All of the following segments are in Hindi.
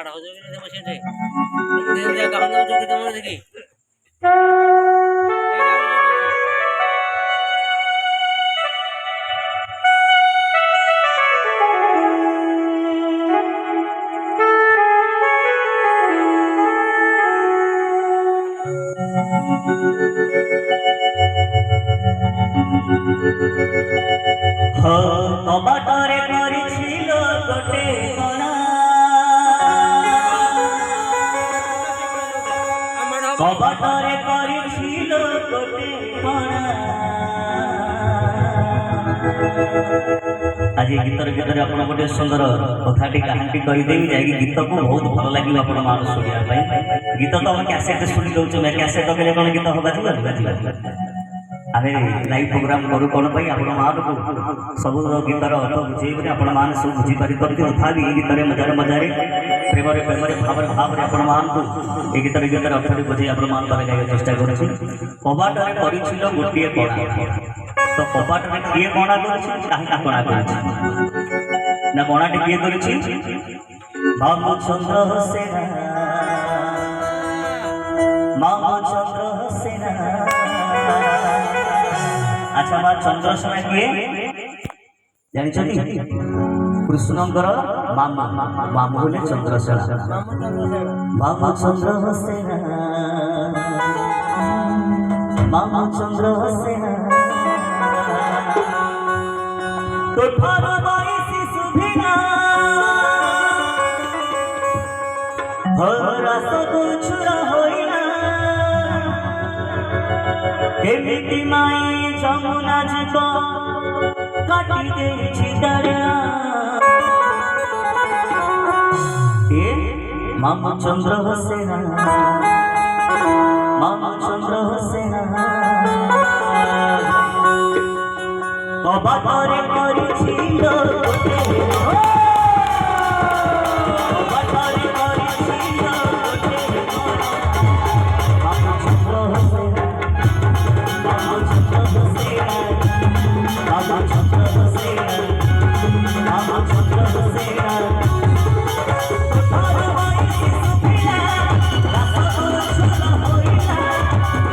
मारा हो जाएगी नहीं मशीन से दिन जा गांव में जो कि तुम देखी हो कबाटरे करिছিল गोटे कणा कबाटरे करिছিল गोटे कणा आज गीतर गीतर आप गोटे सुंदर कथाटी कहानी कहीदेवी जाकि गीत को बहुत भल लगे आपण मान शुणा गीत तो हम कैसेट शुणी दौचे मैं कैसेट कहले कौन गीत हम बाजी अरे लाइव प्रोग्राम करूँ कौन आपण मान को सब गीतर अर्थ बुझे आपण मान सब बुझीपारी तथापि ये गीत मजार मजार प्रेम प्रेम भाव भाव आपण मान को ये गीतर गीतर अर्थ बुझे आपण मान गाइबा चेष्टा करुँ कबाटरे करिছিল गोटे कणा तो कबाटरे किए कणा कणा ना कणाटे किए भानुचंद्र सेना मामचंद्र सेना अच्छा माँ चंद्रसेना किए जानी कृष्णकर मामा मामू बोले चंद्रसेना मामचंद्र सेना मामचंद्र सेना तो थारा बाईसी सुभिना हरा सब छुरा होइना केमिति माई जमुना जीव काटी देछि दरिया ए मामचंद्र सेना मामचंद्र सेना कबाटरे करिছিল गोटे कबाटरे करिছিল गोटे मामचंद्र सेना मामचंद्र सेना मामचंद्र सेना मामचंद्र सेना थारा बाईसी सुभिना रासो छुरा होइना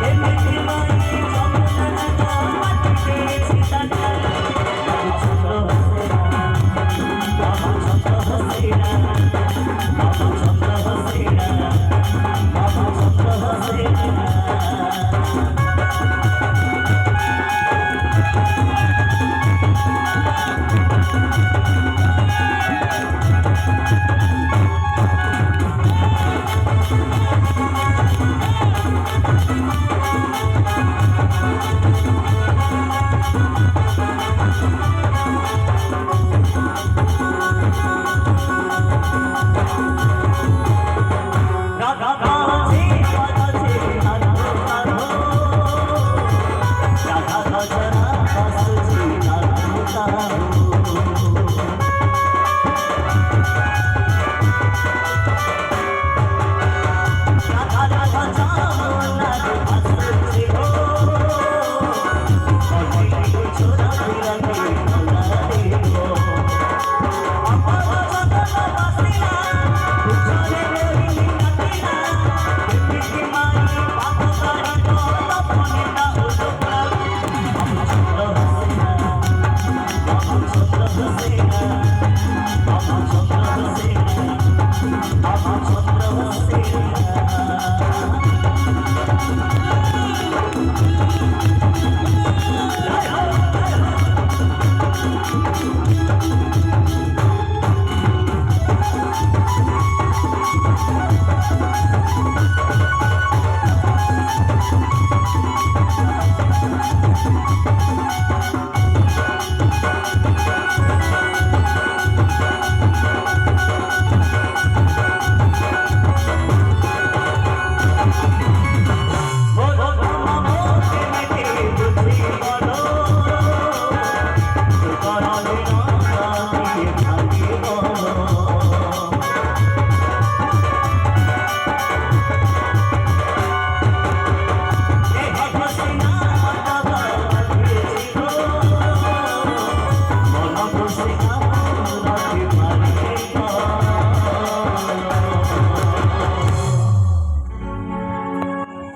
एमिति माई जमुना काटी देछि दरिया राधा